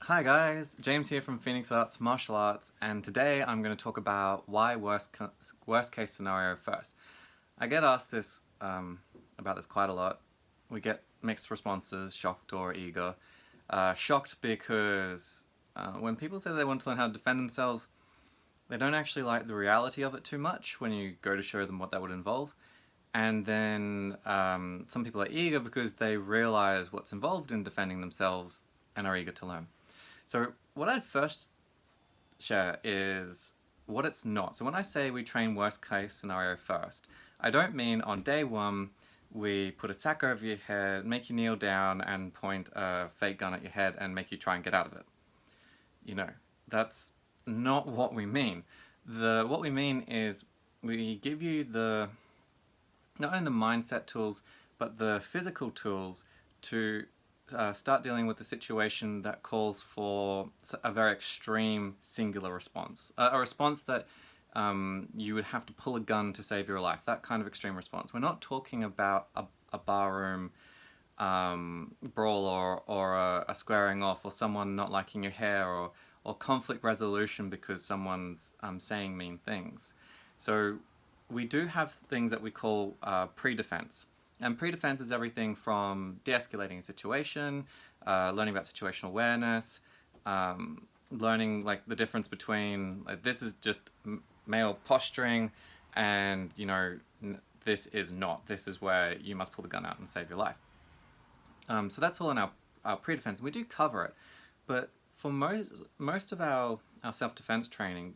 Hi guys, James here from Phoenix Arts Martial Arts, and today I'm going to talk about why worst case scenario first. I get asked this about this quite a lot. We get mixed responses, shocked or eager. Shocked because when people say they want to learn how to defend themselves, they don't actually like the reality of it too much when you go to show them what that would involve. And then some people are eager because they realize what's involved in defending themselves and are eager to learn. So what I'd first share is what it's not. So when I say we train worst case scenario first, I don't mean on day one we put a sack over your head, make you kneel down and point a fake gun at your head and make you try and get out of it. You know, that's not what we mean. What we mean is we give you not only the mindset tools but the physical tools to start dealing with a situation that calls for a very extreme singular response. A response that you would have to pull a gun to save your life, that kind of extreme response. We're not talking about a barroom brawl or a squaring off or someone not liking your hair or conflict resolution because someone's saying mean things. So we do have things that we call pre-defense. And pre-defense is everything from de-escalating a situation, learning about situational awareness, learning like the difference between this is just male posturing and this is not. This is where you must pull the gun out and save your life. So that's all in our pre-defense, and we do cover it. But for most of our self-defense training,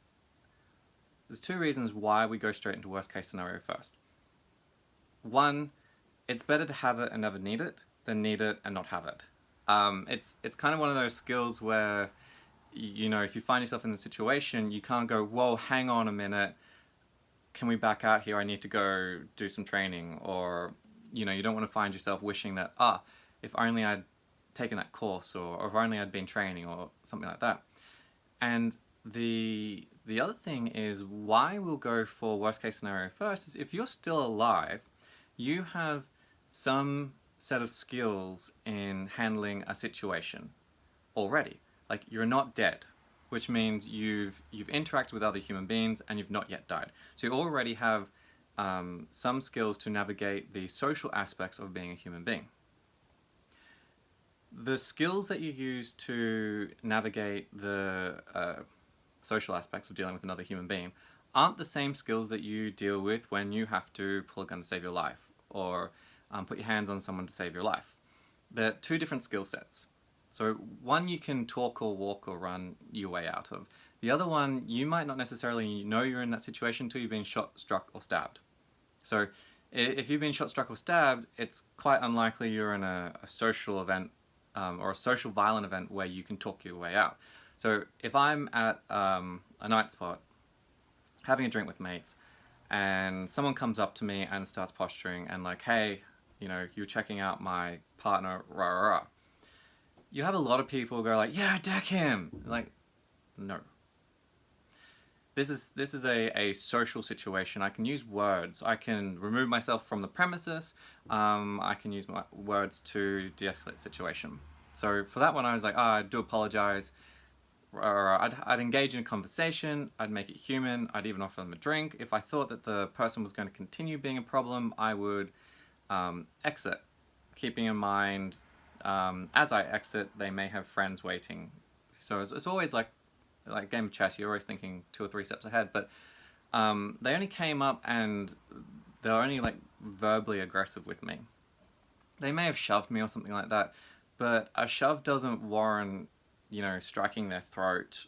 there's two reasons why we go straight into worst case scenario first. One, it's better to have it and never need it than need it and not have it. It's kind of one of those skills where, if you find yourself in the situation, you can't go, whoa, hang on a minute, can we back out here? I need to go do some training. Or, you don't want to find yourself wishing that, if only I'd taken that course or if only I'd been training or something like that. And the other thing is why we'll go for worst case scenario first is if you're still alive, you have some set of skills in handling a situation already. Like, you're not dead, which means you've interacted with other human beings and you've not yet died. So you already have some skills to navigate the social aspects of being a human being. The skills that you use to navigate the social aspects of dealing with another human being aren't the same skills that you deal with when you have to pull a gun to save your life or put your hands on someone to save your life. They're two different skill sets. So one you can talk or walk or run your way out of. The other one, you might not necessarily know you're in that situation until you've been shot, struck or stabbed. So if you've been shot, struck or stabbed, it's quite unlikely you're in a social event or a social violent event where you can talk your way out. So if I'm at a night spot having a drink with mates and someone comes up to me and starts posturing and like, hey, you're checking out my partner, rah, rah, rah. You have a lot of people go like, yeah, deck him. Like, no. This is a social situation. I can use words. I can remove myself from the premises. I can use my words to de-escalate the situation. So for that one, I was like, I do apologize. Or I'd engage in a conversation, I'd make it human, I'd even offer them a drink. If I thought that the person was going to continue being a problem, I would exit, keeping in mind as I exit they may have friends waiting. So it's always like a game of chess, you're always thinking 2 or 3 steps ahead, but they only came up and they're only like verbally aggressive with me. They may have shoved me or something like that, but a shove doesn't warrant striking their throat,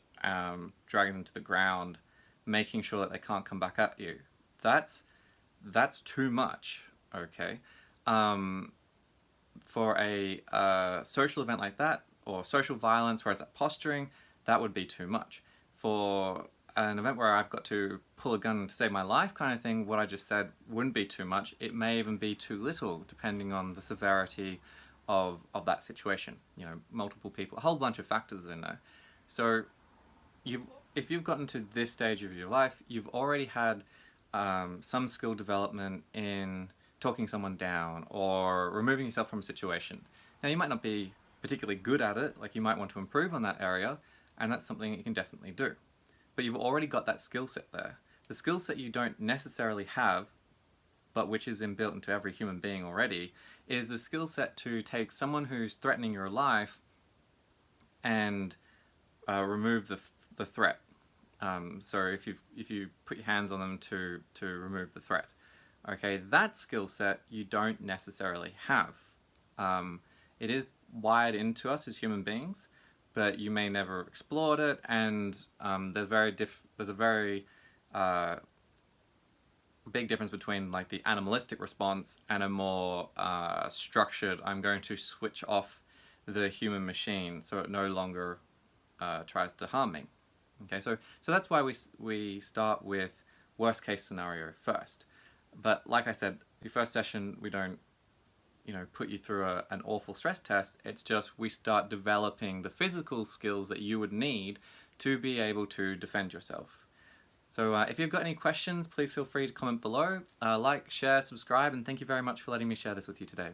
dragging them to the ground, making sure that they can't come back at you. That's too much, okay? For a social event like that, or social violence, whereas that posturing, that would be too much. For an event where I've got to pull a gun to save my life kind of thing, what I just said wouldn't be too much. It may even be too little, depending on the severity of that situation. Multiple people, a whole bunch of factors in there. So if you've gotten to this stage of your life, you've already had some skill development in talking someone down or removing yourself from a situation. Now you might not be particularly good at it, like you might want to improve on that area, and that's something that you can definitely do. But you've already got that skill set there. The skill set you don't necessarily have, but which is inbuilt into every human being already, is the skill set to take someone who's threatening your life and remove the threat. So if you put your hands on them to remove the threat, okay, that skill set you don't necessarily have. It is wired into us as human beings, but you may never have explored it, and there's a very big difference between like the animalistic response and a more structured, I'm going to switch off the human machine so it no longer tries to harm me. Okay, so that's why we start with worst case scenario first. But like I said, your first session, we don't put you through an awful stress test. It's just we start developing the physical skills that you would need to be able to defend yourself. So if you've got any questions, please feel free to comment below. Like, share, subscribe, and thank you very much for letting me share this with you today.